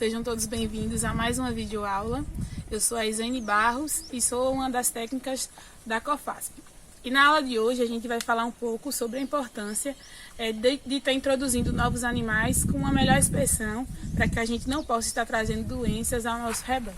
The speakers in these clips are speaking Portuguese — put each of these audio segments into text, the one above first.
sejam todos bem-vindos a mais uma videoaula. Eu sou a Isaine Barros e sou uma das técnicas da COFASP. E na aula de hoje a gente vai falar um pouco sobre a importância de estar introduzindo novos animais com uma melhor inspeção para que a gente não possa estar trazendo doenças ao nosso rebanho.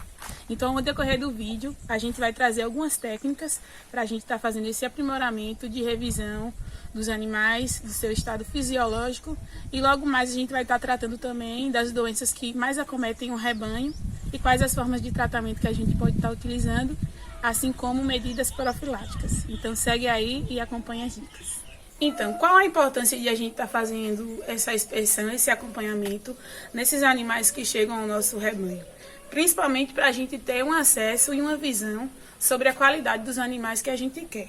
Então, no decorrer do vídeo, a gente vai trazer algumas técnicas para a gente estar fazendo esse aprimoramento de revisão dos animais, do seu estado fisiológico, e logo mais a gente vai estar tratando também das doenças que mais acometem o rebanho e quais as formas de tratamento que a gente pode estar utilizando, assim como medidas profiláticas. Então segue aí e acompanha as dicas. Então, qual a importância de a gente estar fazendo essa inspeção, esse acompanhamento nesses animais que chegam ao nosso rebanho? Principalmente para a gente ter um acesso e uma visão sobre a qualidade dos animais que a gente quer.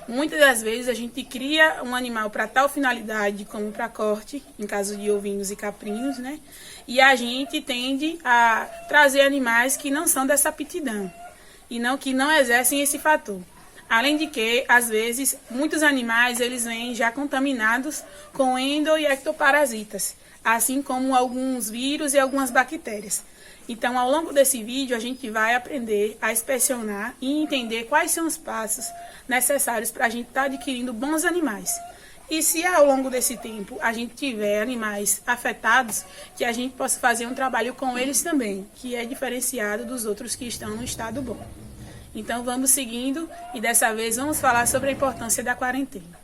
Muitas das vezes a gente cria um animal para tal finalidade, como para corte, em caso de ovinos e caprinos, né? E a gente tende a trazer animais que não são dessa aptidão e que não exercem esse fator. Além de que, às vezes, muitos animais eles vêm já contaminados com endo- e ectoparasitas, assim como alguns vírus e algumas bactérias. Então, ao longo desse vídeo, a gente vai aprender a inspecionar e entender quais são os passos necessários para a gente estar adquirindo bons animais. E se ao longo desse tempo a gente tiver animais afetados, que a gente possa fazer um trabalho com eles também, que é diferenciado dos outros que estão no estado bom. Então, vamos seguindo e dessa vez vamos falar sobre a importância da quarentena.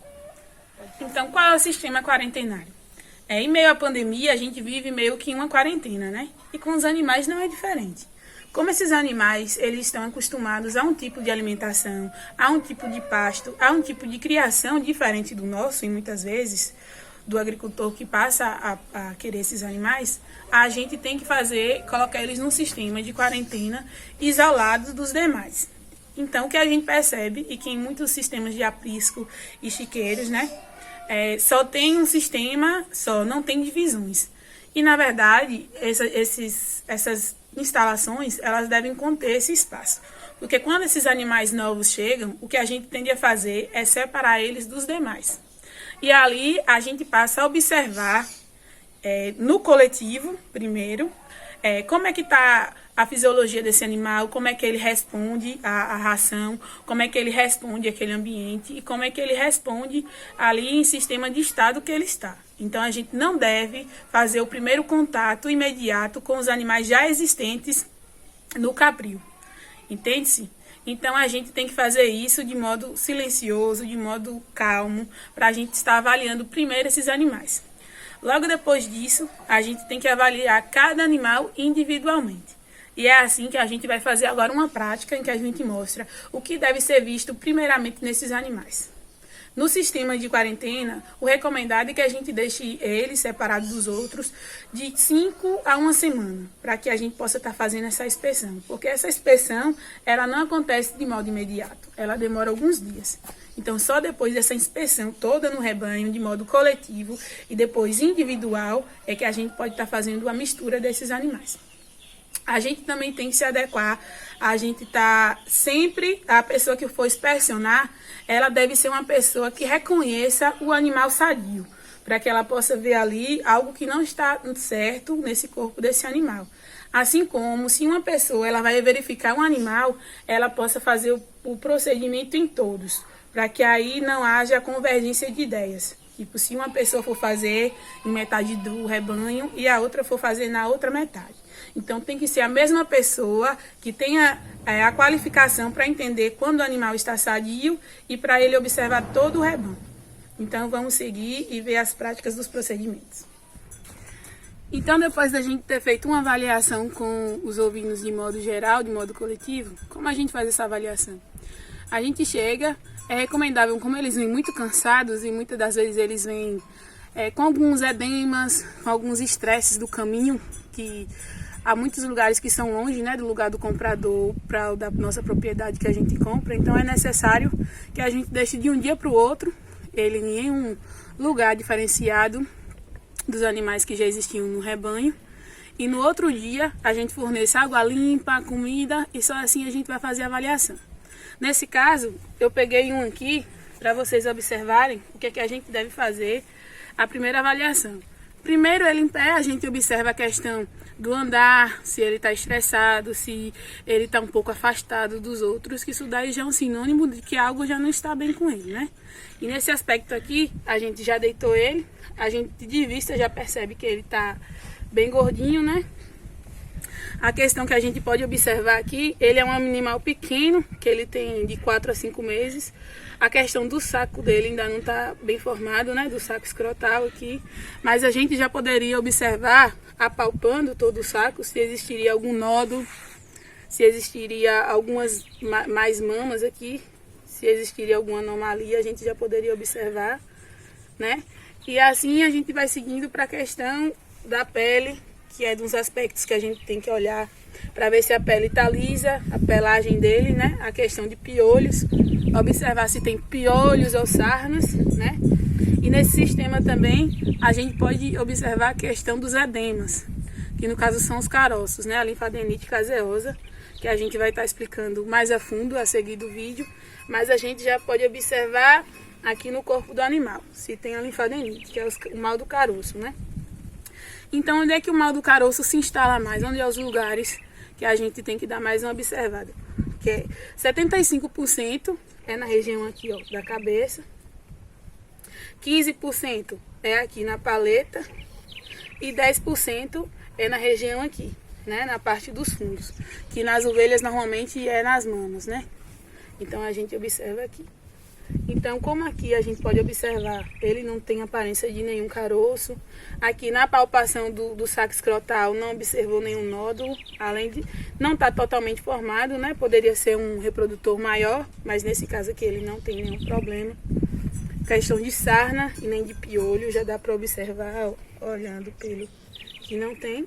Então, qual é o sistema quarentenário? Em meio à pandemia, a gente vive meio que uma quarentena, né? E com os animais não é diferente. Como esses animais, eles estão acostumados a um tipo de alimentação, a um tipo de pasto, a um tipo de criação diferente do nosso, e muitas vezes, do agricultor que passa a querer esses animais, a gente tem que colocar eles num sistema de quarentena isolados dos demais. Então, o que a gente percebe, e que em muitos sistemas de aprisco e chiqueiros, né? Só tem um sistema, não tem divisões. E, na verdade, essas instalações, elas devem conter esse espaço. Porque quando esses animais novos chegam, o que a gente tende a fazer é separar eles dos demais. E ali a gente passa a observar, no coletivo, primeiro, como é que está a fisiologia desse animal, como é que ele responde à ração, como é que ele responde àquele ambiente e como é que ele responde ali em sistema de estado que ele está. Então, a gente não deve fazer o primeiro contato imediato com os animais já existentes no capril. Entende-se? Então, a gente tem que fazer isso de modo silencioso, de modo calmo, para a gente estar avaliando primeiro esses animais. Logo depois disso, a gente tem que avaliar cada animal individualmente. E é assim que a gente vai fazer agora uma prática em que a gente mostra o que deve ser visto primeiramente nesses animais. No sistema de quarentena, o recomendado é que a gente deixe eles separados dos outros de 5 a 1 semana, para que a gente possa estar fazendo essa inspeção. Porque essa inspeção, ela não acontece de modo imediato, ela demora alguns dias. Então, só depois dessa inspeção toda no rebanho, de modo coletivo e depois individual, é que a gente pode estar fazendo a mistura desses animais. A gente também tem que se adequar, a gente a pessoa que for inspecionar, ela deve ser uma pessoa que reconheça o animal sadio, para que ela possa ver ali algo que não está certo nesse corpo desse animal. Assim como, se uma pessoa ela vai verificar um animal, ela possa fazer o procedimento em todos, para que aí não haja convergência de ideias. Tipo, se uma pessoa for fazer em metade do rebanho e a outra for fazer na outra metade. Então, tem que ser a mesma pessoa que tenha a qualificação para entender quando o animal está sadio e para ele observar todo o rebanho. Então, vamos seguir e ver as práticas dos procedimentos. Então, depois da gente ter feito uma avaliação com os ovinos de modo geral, de modo coletivo, como a gente faz essa avaliação? A gente chega, é recomendável, como eles vêm muito cansados e muitas das vezes eles vêm com alguns edemas, com alguns estresses do caminho, que há muitos lugares que são longe, né, do lugar do comprador para da nossa propriedade que a gente compra. Então, é necessário que a gente deixe de um dia para o outro ele em um lugar diferenciado dos animais que já existiam no rebanho. E no outro dia, a gente forneça água limpa, comida, e só assim a gente vai fazer a avaliação. Nesse caso, eu peguei um aqui para vocês observarem o que é que a gente deve fazer a primeira avaliação. Primeiro, ele em pé, a gente observa a questão do andar, se ele está estressado, se ele está um pouco afastado dos outros, que isso daí já é um sinônimo de que algo já não está bem com ele, né? E nesse aspecto aqui, a gente já deitou ele, a gente de vista já percebe que ele está bem gordinho, né? A questão que a gente pode observar aqui, ele é um animal pequeno, que ele tem de 4 a 5 meses. A questão do saco dele ainda não está bem formado, né? Do saco escrotal aqui. Mas a gente já poderia observar, apalpando todo o saco, se existiria algum nódulo, se existiria algumas mais mamas aqui, se existiria alguma anomalia, a gente já poderia observar, né? E assim a gente vai seguindo para a questão da pele, que é dos aspectos que a gente tem que olhar para ver se a pele está lisa, a pelagem dele, né? A questão de piolhos, observar se tem piolhos ou sarnas, né? E nesse sistema também a gente pode observar a questão dos edemas, que no caso são os caroços, né? A linfadenite caseosa, que a gente vai estar explicando mais a fundo a seguir do vídeo, mas a gente já pode observar aqui no corpo do animal, se tem a linfadenite, que é o mal do caroço, né? Então, onde é que o mal do caroço se instala mais? Onde é os lugares que a gente tem que dar mais uma observada? Que é 75% é na região aqui, ó, da cabeça. 15% é aqui na paleta. E 10% é na região aqui, né? Na parte dos fundos. Que nas ovelhas normalmente é nas mamas, né? Então, a gente observa aqui. Então, como aqui a gente pode observar, ele não tem aparência de nenhum caroço. Aqui na palpação do saco escrotal não observou nenhum nódulo, além de não estar totalmente formado, né? Poderia ser um reprodutor maior, mas nesse caso aqui ele não tem nenhum problema. Questão de sarna e nem de piolho, já dá para observar, olhando pelo que não tem.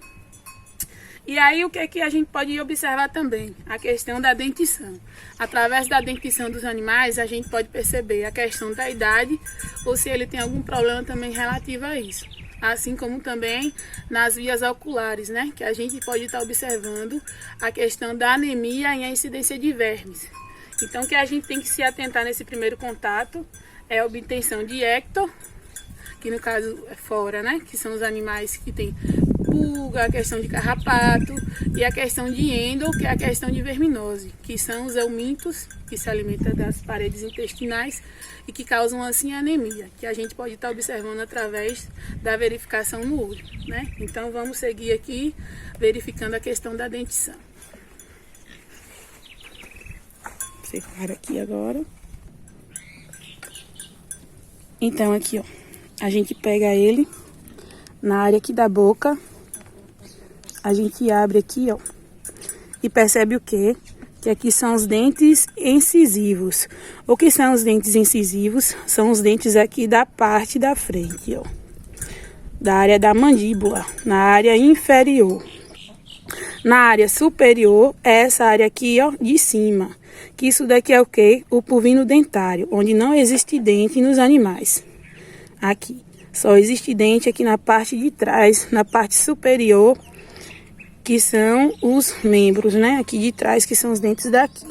E aí o que é que a gente pode observar também? A questão da dentição. Através da dentição dos animais, a gente pode perceber a questão da idade ou se ele tem algum problema também relativo a isso. Assim como também nas vias oculares, né? Que a gente pode estar observando a questão da anemia e a incidência de vermes. Então, o que a gente tem que se atentar nesse primeiro contato é a obtenção de ecto, que no caso é fora, né? Que são os animais que têm pulga, a questão de carrapato, e a questão de endo, que é a questão de verminose, que são os eumintos, que se alimentam das paredes intestinais e que causam assim anemia, que a gente pode estar observando através da verificação no olho, né? Então vamos seguir aqui verificando a questão da dentição. Separa aqui agora. Então aqui, ó, a gente pega ele na área aqui da boca. A gente abre aqui, ó, e percebe o quê? Que aqui são os dentes incisivos. O que são os dentes incisivos? São os dentes aqui da parte da frente, ó, da área da mandíbula, na área inferior. Na área superior é essa área aqui, ó, de cima. Que isso daqui é o quê? O pulvino dentário, onde não existe dente nos animais. Aqui. Só existe dente aqui na parte de trás, na parte superior, que são os membros, né? Aqui de trás, que são os dentes daqui.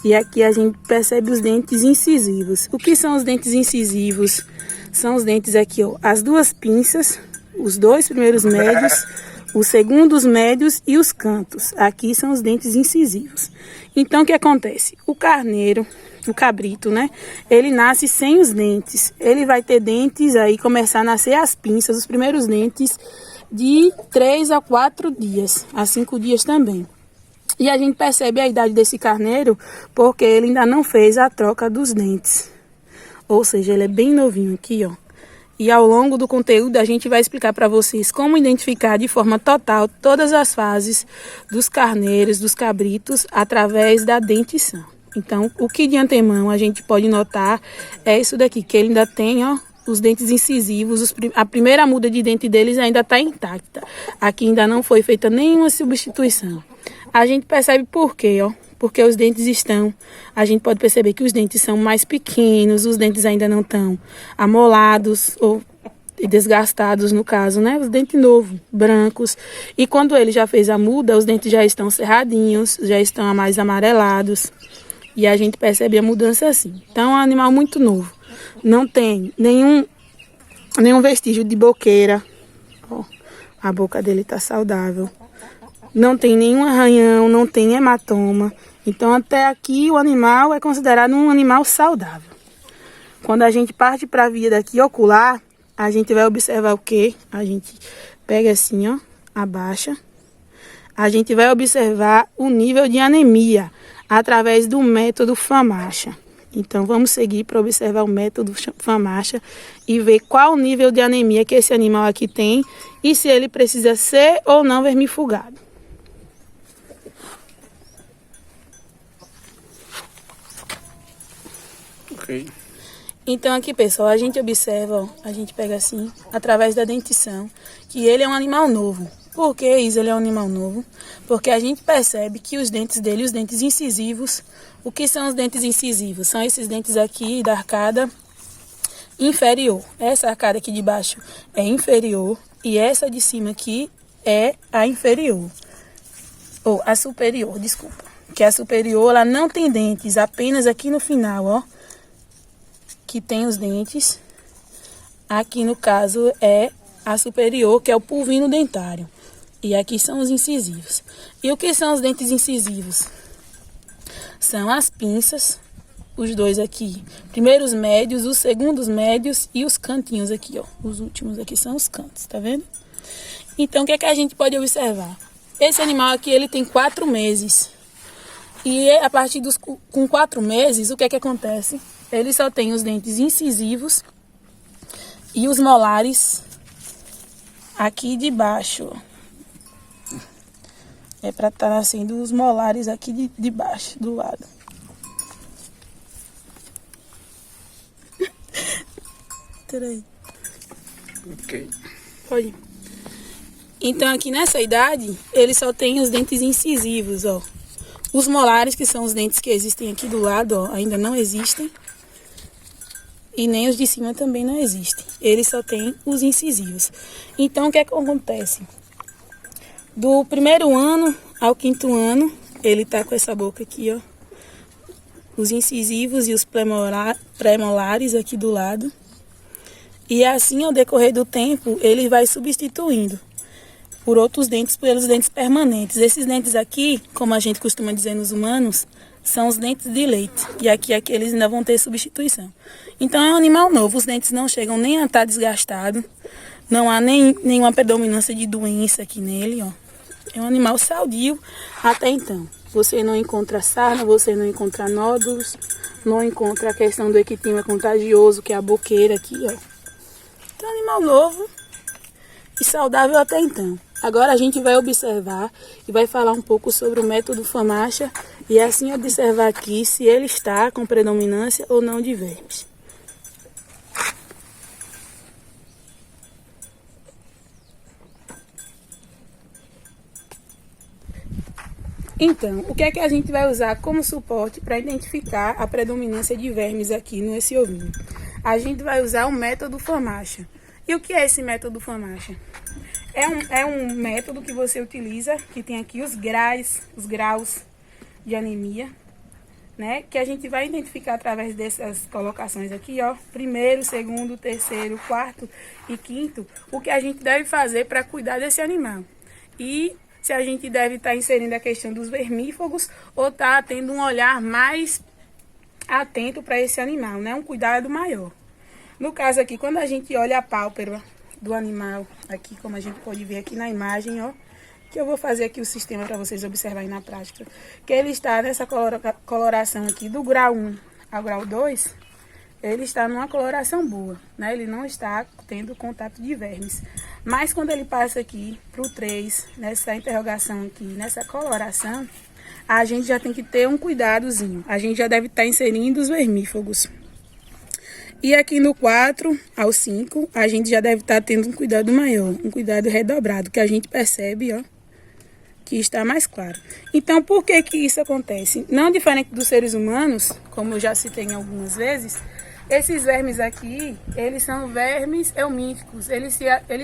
E aqui a gente percebe os dentes incisivos. O que são os dentes incisivos? São os dentes aqui, ó, as duas pinças, os dois primeiros médios, os segundos médios e os cantos. Aqui são os dentes incisivos. Então, o que acontece? O carneiro, o cabrito, né? Ele nasce sem os dentes. Ele vai ter dentes aí, começar a nascer as pinças, os primeiros dentes, de 3 a 4 dias, a 5 dias também. E a gente percebe a idade desse carneiro porque ele ainda não fez a troca dos dentes. Ou seja, ele é bem novinho aqui, ó. E ao longo do conteúdo a gente vai explicar para vocês como identificar de forma total todas as fases dos carneiros, dos cabritos, através da dentição. Então, o que de antemão a gente pode notar é isso daqui, que ele ainda tem, ó, os dentes incisivos, a primeira muda de dente deles ainda está intacta. Aqui ainda não foi feita nenhuma substituição. A gente percebe por quê, ó? Porque os dentes estão, a gente pode perceber que os dentes são mais pequenos, os dentes ainda não estão amolados ou desgastados no caso, né? Os dentes novos, brancos. E quando ele já fez a muda, os dentes já estão cerradinhos, já estão mais amarelados. E a gente percebe a mudança assim. Então é um animal muito novo. Não tem nenhum nenhum vestígio de boqueira. Ó, a boca dele tá saudável. Não tem nenhum arranhão, não tem hematoma. Então, até aqui, o animal é considerado um animal saudável. Quando a gente parte para a via daqui ocular, a gente vai observar o quê? A gente pega assim, ó, abaixa. A gente vai observar o nível de anemia através do método FAMACHA. Então, vamos seguir para observar o método FAMACHA e ver qual o nível de anemia que esse animal aqui tem e se ele precisa ser ou não vermifugado. Ok. Então aqui, pessoal, a gente observa, ó, a gente pega assim, através da dentição, que ele é um animal novo. Por que isso ele é um animal novo? Porque a gente percebe que os dentes dele, os dentes incisivos, o que são os dentes incisivos? São esses dentes aqui da arcada inferior. Essa arcada aqui de baixo é inferior e essa de cima aqui é a inferior. Ou a superior, desculpa. Que a superior, ela não tem dentes, apenas aqui no final, ó. Que tem os dentes. Aqui no caso é a superior, que é o pulvino dentário. E aqui são os incisivos. E o que são os dentes incisivos? São as pinças, os dois aqui. Primeiro os médios, os segundos médios e os cantinhos aqui, ó. Os últimos aqui são os cantos, tá vendo? Então, o que é que a gente pode observar? Esse animal aqui, ele tem 4 meses. E a partir com 4 meses, o que é que acontece? Ele só tem os dentes incisivos e os molares aqui de baixo. É para estar nascendo os molares aqui de baixo, do lado. Peraí. Ok. Pode. Então aqui nessa idade, ele só tem os dentes incisivos, ó. Os molares, que são os dentes que existem aqui do lado, ó, ainda não existem. E nem os de cima também não existem. Ele só tem os incisivos. Então, o que é que acontece? Do primeiro ano ao 5º ano, ele tá com essa boca aqui, ó. Os incisivos e os pré-molares aqui do lado. E assim, ao decorrer do tempo, ele vai substituindo por outros dentes, pelos dentes permanentes. Esses dentes aqui, como a gente costuma dizer nos humanos, são os dentes de leite. E aqui eles ainda vão ter substituição. Então é um animal novo, os dentes não chegam nem a estar desgastados. Não há nenhuma predominância de doença aqui nele, ó. É um animal sadio até então. Você não encontra sarna, você não encontra nódulos, não encontra a questão do equitema contagioso, que é a boqueira aqui, ó. Então é um animal novo e saudável até então. Agora a gente vai observar e vai falar um pouco sobre o método FAMACHA e assim observar aqui se ele está com predominância ou não de vermes. Então, o que é que a gente vai usar como suporte para identificar a predominância de vermes aqui nesse ovinho? A gente vai usar o método FAMACHA. E o que é esse método FAMACHA? É um método que você utiliza, que tem aqui os graus de anemia, né? Que a gente vai identificar através dessas colocações aqui, ó. 1º, 2º, 3º, 4º e 5º, o que a gente deve fazer para cuidar desse animal. E se a gente deve estar inserindo a questão dos vermífugos ou tá tendo um olhar mais atento para esse animal, né? Um cuidado maior. No caso aqui, quando a gente olha a pálpebra do animal, aqui como a gente pode ver aqui na imagem, ó, que eu vou fazer aqui o sistema para vocês observarem na prática, que ele está nessa coloração aqui do grau 1 ao grau 2, ele está numa coloração boa, né? Ele não está tendo contato de vermes. Mas quando ele passa aqui para o 3, nessa interrogação aqui, nessa coloração, a gente já tem que ter um cuidadozinho. A gente já deve estar inserindo os vermífugos. E aqui no 4 ao 5, a gente já deve estar tendo um cuidado maior, um cuidado redobrado, que a gente percebe, ó, que está mais claro. Então, por que que isso acontece? Não diferente dos seres humanos, como eu já citei em algumas vezes, esses vermes aqui, eles são vermes eumínficos, eles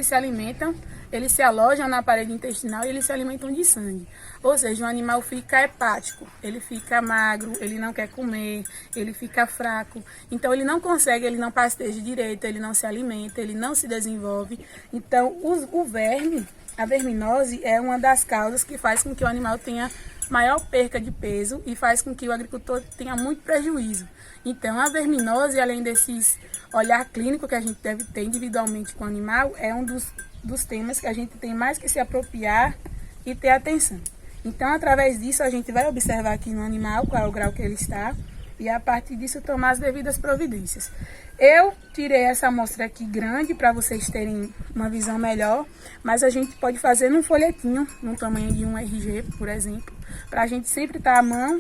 se alimentam eles se alojam na parede intestinal e eles se alimentam de sangue. Ou seja, o animal fica hepático, ele fica magro, ele não quer comer, ele fica fraco. Então ele não consegue, ele não pasteja direito, ele não se alimenta, ele não se desenvolve. Então o verme, a verminose é uma das causas que faz com que o animal tenha maior perca de peso e faz com que o agricultor tenha muito prejuízo. Então a verminose, além desses olhar clínico que a gente deve ter individualmente com o animal, é um dos temas que a gente tem mais que se apropriar e ter atenção. Então, através disso, a gente vai observar aqui no animal qual é o grau que ele está e, a partir disso, tomar as devidas providências. Eu tirei essa amostra aqui grande para vocês terem uma visão melhor, mas a gente pode fazer num folhetinho, no tamanho de um RG, por exemplo, para a gente sempre estar à mão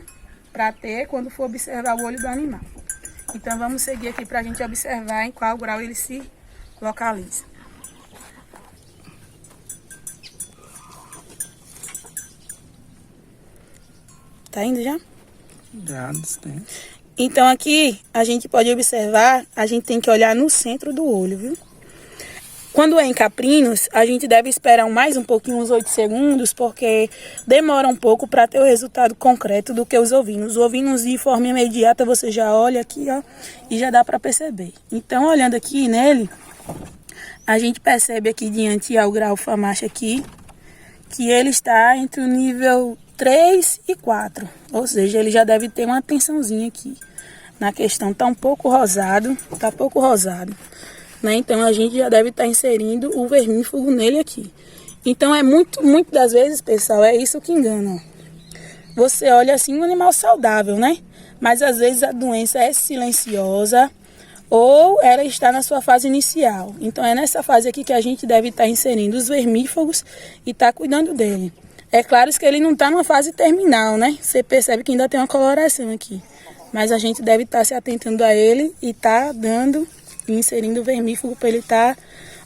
para ter quando for observar o olho do animal. Então, vamos seguir aqui para a gente observar em qual grau ele se localiza. Tá indo já? Já, distante. Então aqui a gente pode observar, a gente tem que olhar no centro do olho, viu? Quando é em caprinos, a gente deve esperar mais um pouquinho, uns 8 segundos, porque demora um pouco para ter o resultado concreto do que os ovinos. Os ovinos de forma imediata você já olha aqui, ó, e já dá para perceber. Então, olhando aqui nele, a gente percebe aqui diante ao grau Famacha aqui, que ele está entre o nível 3 e 4, ou seja, ele já deve ter uma atençãozinha aqui na questão, tá pouco rosado, né? Então a gente já deve estar inserindo o vermífugo nele aqui. Então é muito das vezes, pessoal, é isso que engana. Você olha assim um animal saudável, né? Mas às vezes a doença é silenciosa ou ela está na sua fase inicial. Então é nessa fase aqui que a gente deve estar inserindo os vermífugos e estar cuidando dele. É claro que ele não está numa fase terminal, né? Você percebe que ainda tem uma coloração aqui. Mas a gente deve estar se atentando a ele e estar dando e inserindo o vermífugo para ele estar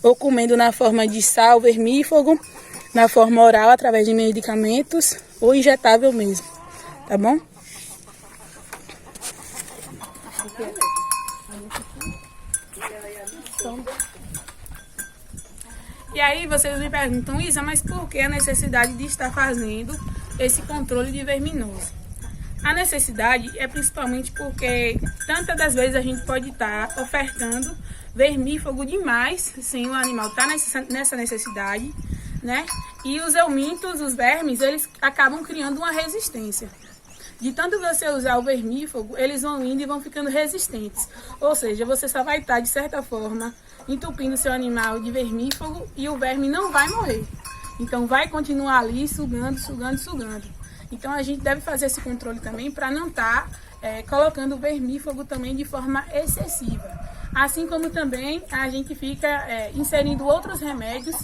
ou comendo na forma de sal vermífugo, na forma oral através de medicamentos ou injetável mesmo, tá bom? E aí vocês me perguntam, Isa, mas por que a necessidade de estar fazendo esse controle de verminose? A necessidade é principalmente porque tantas das vezes a gente pode estar ofertando vermífugo demais, sem o animal estar nessa necessidade, né? E os eumintos, os vermes, eles acabam criando uma resistência. De tanto você usar o vermífugo, eles vão indo e vão ficando resistentes. Ou seja, você só vai estar, de certa forma, entupindo seu animal de vermífugo e o verme não vai morrer. Então vai continuar ali sugando. Então a gente deve fazer esse controle também para não estar colocando o vermífugo também de forma excessiva. Assim como também a gente fica inserindo outros remédios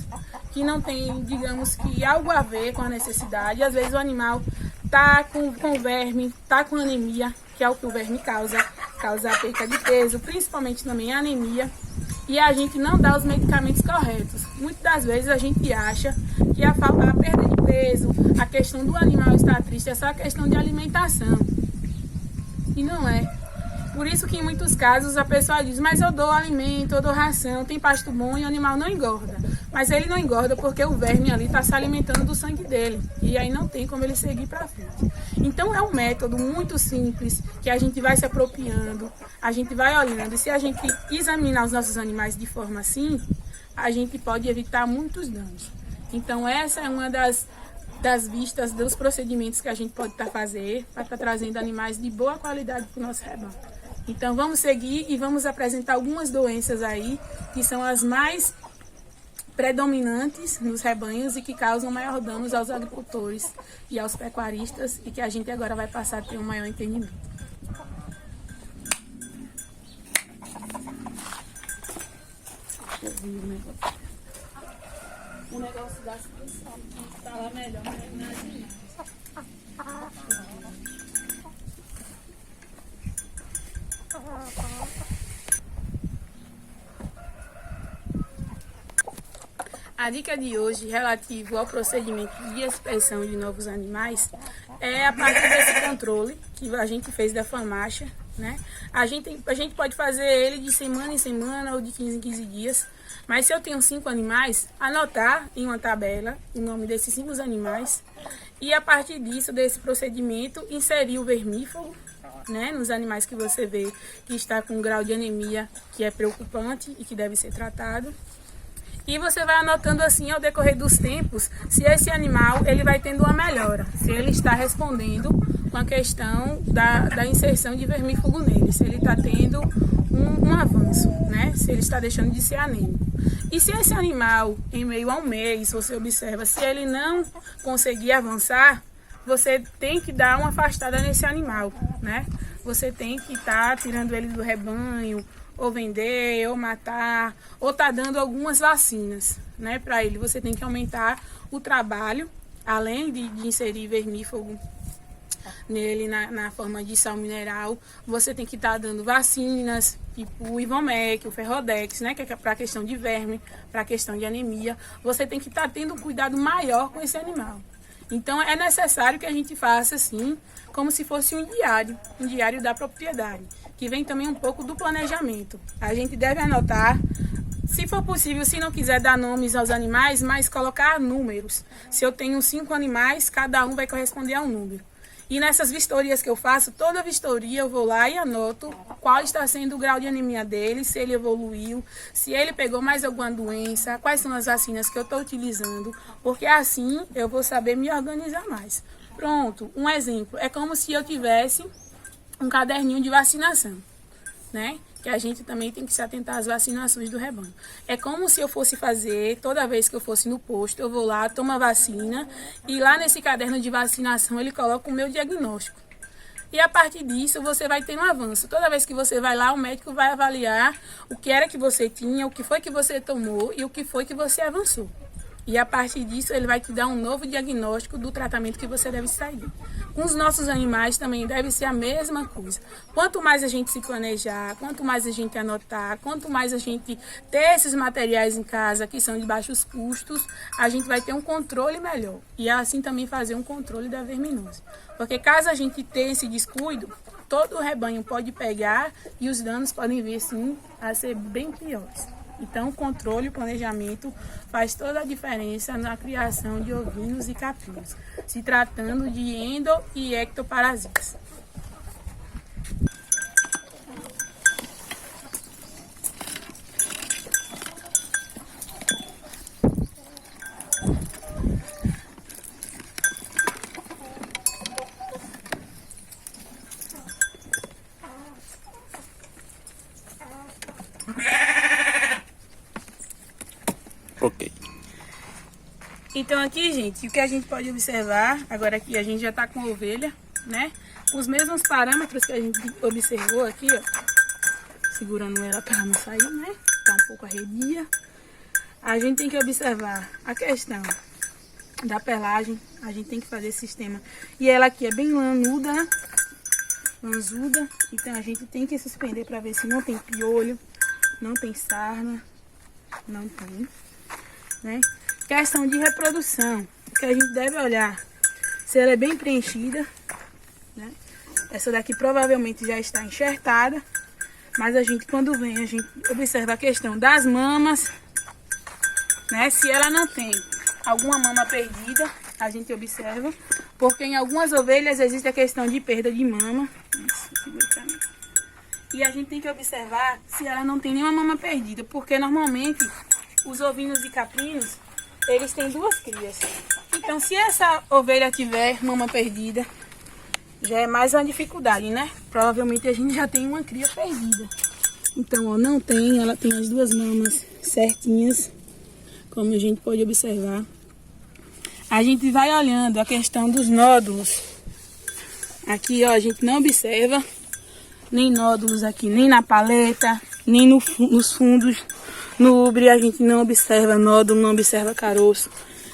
que não tem, digamos que, algo a ver com a necessidade. Às vezes o animal tá com verme, tá com anemia, que é o que o verme causa a perda de peso, principalmente também a anemia, e a gente não dá os medicamentos corretos. Muitas das vezes a gente acha que a perda de peso, a questão do animal estar triste é só a questão de alimentação, e não é. Por isso que em muitos casos a pessoa diz, mas eu dou alimento, eu dou ração, tem pasto bom e o animal não engorda. Mas ele não engorda porque o verme ali está se alimentando do sangue dele. E aí não tem como ele seguir para frente. Então é um método muito simples que a gente vai se apropriando, a gente vai olhando. E se a gente examinar os nossos animais de forma assim, a gente pode evitar muitos danos. Então essa é uma das vistas dos procedimentos que a gente pode fazer para estar trazendo animais de boa qualidade para o nosso rebanho. Então vamos seguir e vamos apresentar algumas doenças aí que são as mais predominantes nos rebanhos e que causam maior danos aos agricultores e aos pecuaristas e que a gente agora vai passar a ter um maior entendimento. Deixa eu ver o negócio. O negócio da situação, que está lá melhor, né? A dica de hoje, relativo ao procedimento de expressão de novos animais, é a partir desse controle que a gente fez da Famacha, né? A gente pode fazer ele de semana em semana ou de 15 em 15 dias. Mas se eu tenho 5 animais, anotar em uma tabela o nome desses 5 animais e a partir disso, desse procedimento, inserir o vermífugo, né, nos animais que você vê que está com um grau de anemia que é preocupante e que deve ser tratado. E você vai anotando assim ao decorrer dos tempos se esse animal ele vai tendo uma melhora, se ele está respondendo com a questão da inserção de vermífugo nele, se ele está tendo um avanço, né? Se ele está deixando de ser anêmico. E se esse animal, em meio a um mês, você observa, se ele não conseguir avançar, você tem que dar uma afastada nesse animal, né? Você tem que estar tirando ele do rebanho, ou vender, ou matar, ou tá dando algumas vacinas, né, para ele. Você tem que aumentar o trabalho, além de inserir vermífugo nele na forma de sal mineral, você tem que estar dando vacinas, tipo o Ivomec, o Ferrodex, né, que é para a questão de verme, para a questão de anemia. Você tem que estar tendo um cuidado maior com esse animal. Então é necessário que a gente faça assim, como se fosse um diário da propriedade, que vem também um pouco do planejamento. A gente deve anotar, se for possível, se não quiser dar nomes aos animais, mas colocar números. Se eu tenho 5 animais, cada um vai corresponder a um número. E nessas vistorias que eu faço, toda vistoria eu vou lá e anoto qual está sendo o grau de anemia dele, se ele evoluiu, se ele pegou mais alguma doença, quais são as vacinas que eu estou utilizando, porque assim eu vou saber me organizar mais. Pronto, um exemplo, é como se eu tivesse um caderninho de vacinação, né? Que a gente também tem que se atentar às vacinações do rebanho. É como se eu fosse fazer, toda vez que eu fosse no posto, eu vou lá, tomo a vacina e lá nesse caderno de vacinação ele coloca o meu diagnóstico. E a partir disso você vai ter um avanço. Toda vez que você vai lá, o médico vai avaliar o que era que você tinha, o que foi que você tomou e o que foi que você avançou. E a partir disso ele vai te dar um novo diagnóstico do tratamento que você deve sair. Com os nossos animais também deve ser a mesma coisa. Quanto mais a gente se planejar, quanto mais a gente anotar, quanto mais a gente ter esses materiais em casa que são de baixos custos, a gente vai ter um controle melhor. E assim também fazer um controle da verminose. Porque caso a gente tenha esse descuido, todo o rebanho pode pegar e os danos podem vir sim a ser bem piores. Então, o controle e o planejamento faz toda a diferença na criação de ovinos e caprinos, se tratando de endo- e ectoparasitas. Ok. Então aqui, gente, o que a gente pode observar, agora aqui a gente já tá com a ovelha, né? Com os mesmos parâmetros que a gente observou aqui, ó. Segurando ela para ela não sair, né? Tá um pouco arredia. A gente tem que observar a questão da pelagem. A gente tem que fazer esse sistema. E ela aqui é bem lanuda, né? Lanzuda. Então a gente tem que suspender para ver se não tem piolho, não tem sarna, não tem, né? Questão de reprodução, que a gente deve olhar se ela é bem preenchida, né? Essa daqui provavelmente já está enxertada, mas a gente quando vem, a gente observa a questão das mamas, né? Se ela não tem alguma mama perdida, a gente observa, porque em algumas ovelhas existe a questão de perda de mama. E a gente tem que observar se ela não tem nenhuma mama perdida, porque normalmente os ovinos e caprinos, eles têm 2 crias. Então, se essa ovelha tiver mama perdida, já é mais uma dificuldade, né? Provavelmente a gente já tem uma cria perdida. Então, ó, não tem, ela tem as 2 mamas certinhas, como a gente pode observar. A gente vai olhando a questão dos nódulos. Aqui, ó, a gente não observa nem nódulos aqui, nem na paleta, nem nos fundos. No ubre a gente não observa nódulo, não observa caroço,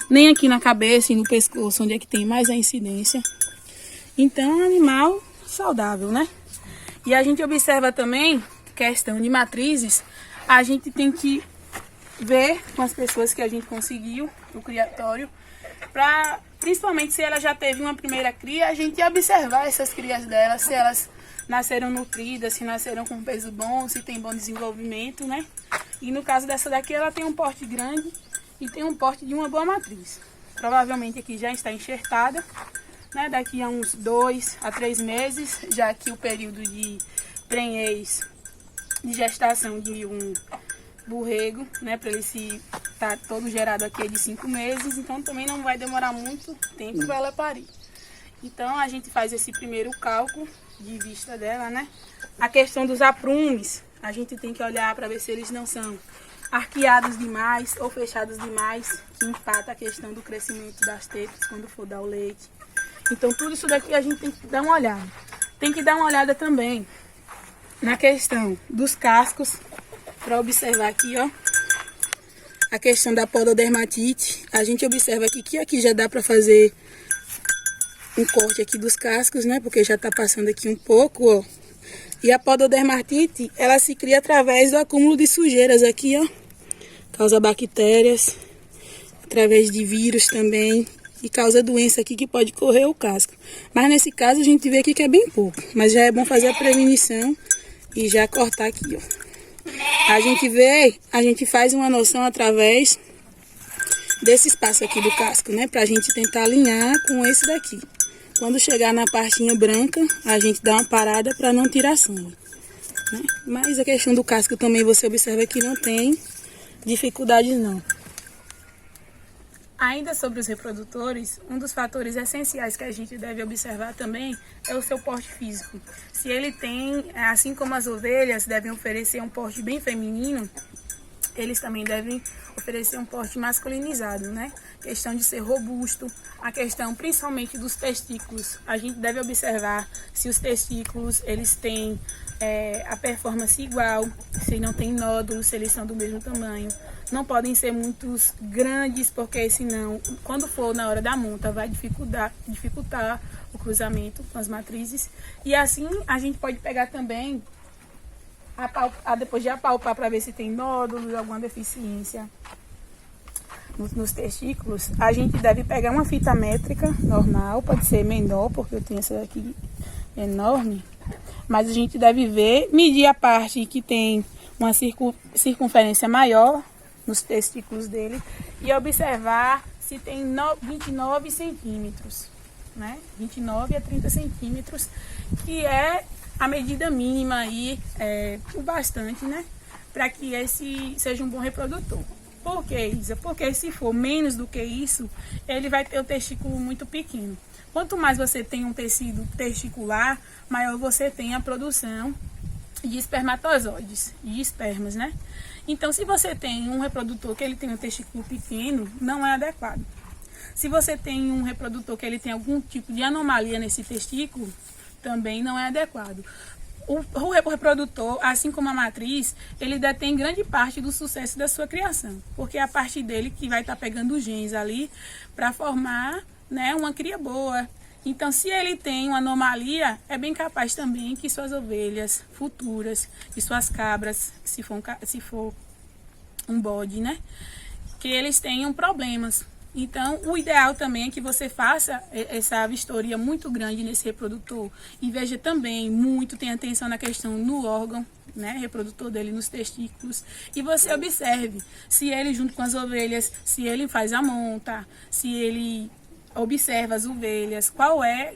nem aqui na cabeça e no pescoço, onde é que tem mais a incidência. Então é um animal saudável, né? E a gente observa também questão de matrizes. A gente tem que ver com as pessoas que a gente conseguiu no criatório, principalmente se ela já teve uma primeira cria, a gente observar essas crias dela, se elas nasceram nutridas, se nasceram com peso bom, se tem bom desenvolvimento, né? E no caso dessa daqui, ela tem um porte grande e tem um porte de uma boa matriz. Provavelmente aqui já está enxertada, né? Daqui a uns 2 a 3 meses, já que o período de prenhez, de gestação de um borrego, né? Para ele se tá todo gerado aqui é de 5 meses, então também não vai demorar muito tempo para ela parir. Então a gente faz esse primeiro cálculo de vista dela, né? A questão dos aprumes, a gente tem que olhar para ver se eles não são arqueados demais ou fechados demais, que empata a questão do crescimento das tetas quando for dar o leite. Então tudo isso daqui a gente tem que dar uma olhada. Tem que dar uma olhada também na questão dos cascos, para observar aqui, ó, a questão da pododermatite. A gente observa aqui que aqui já dá para fazer um corte aqui dos cascos, né? Porque já tá passando aqui um pouco, ó. E a pododermatite, ela se cria através do acúmulo de sujeiras aqui, ó. Causa bactérias, através de vírus também. E causa doença aqui que pode correr o casco. Mas nesse caso a gente vê aqui que é bem pouco. Mas já é bom fazer a prevenição e já cortar aqui, ó. A gente faz uma noção através desse espaço aqui do casco, né? Pra gente tentar alinhar com esse daqui. Quando chegar na partinha branca, a gente dá uma parada para não tirar sangue, né? Mas a questão do casco também você observa que não tem dificuldades não. Ainda sobre os reprodutores, um dos fatores essenciais que a gente deve observar também é o seu porte físico. Se ele tem, assim como as ovelhas devem oferecer um porte bem feminino, eles também devem oferecer um porte masculinizado, né? Questão de ser robusto, a questão principalmente dos testículos. A gente deve observar se os testículos eles têm a performance igual, se não tem nódulos, se eles são do mesmo tamanho. Não podem ser muito grandes, porque senão, quando for na hora da monta, vai dificultar o cruzamento com as matrizes. E assim a gente pode pegar também, depois de apalpar para ver se tem nódulos, alguma deficiência nos testículos, a gente deve pegar uma fita métrica normal, pode ser menor, porque eu tenho essa daqui enorme, mas a gente deve medir a parte que tem uma circunferência maior nos testículos dele e observar se tem 29 centímetros, né? 29 a 30 centímetros, que é a medida mínima aí, o bastante, né? Para que esse seja um bom reprodutor. Por que, Isa? Porque se for menos do que isso, ele vai ter o testículo muito pequeno. Quanto mais você tem um tecido testicular, maior você tem a produção de espermatozoides, de espermas, né? Então, se você tem um reprodutor que ele tem um testículo pequeno, não é adequado. Se você tem um reprodutor que ele tem algum tipo de anomalia nesse testículo, também não é adequado. O reprodutor, assim como a matriz, ele detém grande parte do sucesso da sua criação, porque é a parte dele que vai estar pegando os genes ali para formar, né, uma cria boa. Então, se ele tem uma anomalia, é bem capaz também que suas ovelhas futuras e suas cabras, se for um bode, né, que eles tenham problemas. Então, o ideal também é que você faça essa vistoria muito grande nesse reprodutor e veja também tenha atenção na questão no órgão, né, reprodutor dele, nos testículos, e você observe se ele, junto com as ovelhas, se ele faz a monta, se ele observa as ovelhas, qual é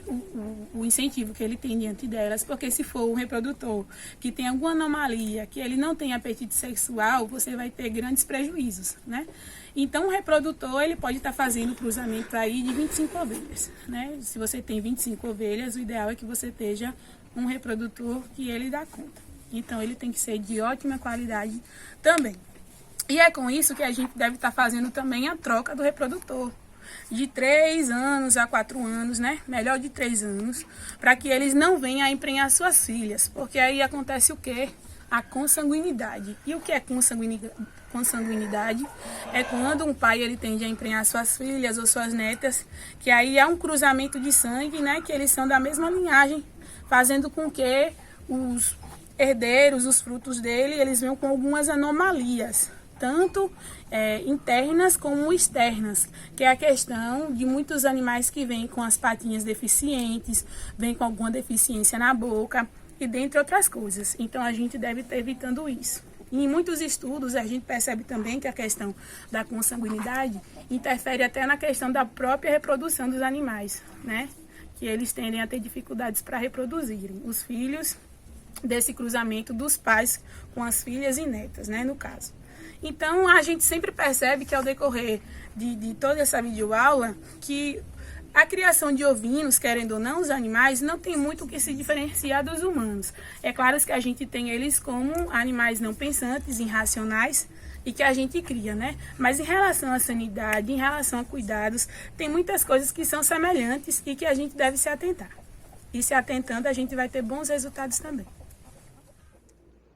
o incentivo que ele tem diante delas, porque se for um reprodutor que tem alguma anomalia, que ele não tem apetite sexual, você vai ter grandes prejuízos, né? Então, o reprodutor, ele pode estar fazendo o cruzamento aí de 25 ovelhas, né? Se você tem 25 ovelhas, o ideal é que você esteja um reprodutor que ele dá conta. Então, ele tem que ser de ótima qualidade também. E é com isso que a gente deve estar fazendo também a troca do reprodutor. De 3 anos a 4 anos, né? Melhor de 3 anos, para que eles não venham a emprenhar suas filhas, porque aí acontece o quê? A consanguinidade. E o que é consanguinidade? É quando um pai ele tende a emprenhar suas filhas ou suas netas, que aí há um cruzamento de sangue, né? Que eles são da mesma linhagem, fazendo com que os herdeiros, os frutos dele, eles venham com algumas anomalias, tanto internas como externas, que é a questão de muitos animais que vêm com as patinhas deficientes, vêm com alguma deficiência na boca, e dentre outras coisas. Então, a gente deve estar evitando isso. E em muitos estudos, a gente percebe também que a questão da consanguinidade interfere até na questão da própria reprodução dos animais, né? Que eles tendem a ter dificuldades para reproduzirem. Os filhos desse cruzamento dos pais com as filhas e netas, né, no caso. Então, a gente sempre percebe que ao decorrer de toda essa videoaula, que a criação de ovinos, querendo ou não, os animais, não tem muito o que se diferenciar dos humanos. É claro que a gente tem eles como animais não pensantes, irracionais, e que a gente cria, né? Mas em relação à sanidade, em relação a cuidados, tem muitas coisas que são semelhantes e que a gente deve se atentar. E se atentando, a gente vai ter bons resultados também.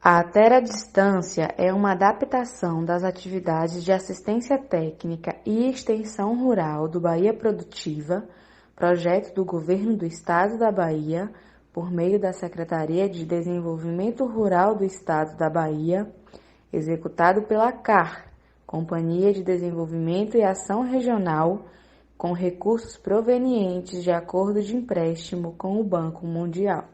A Teradistância é uma adaptação das atividades de assistência técnica e extensão rural do Bahia Produtiva, projeto do Governo do Estado da Bahia, por meio da Secretaria de Desenvolvimento Rural do Estado da Bahia, executado pela CAR, Companhia de Desenvolvimento e Ação Regional, com recursos provenientes de acordo de empréstimo com o Banco Mundial.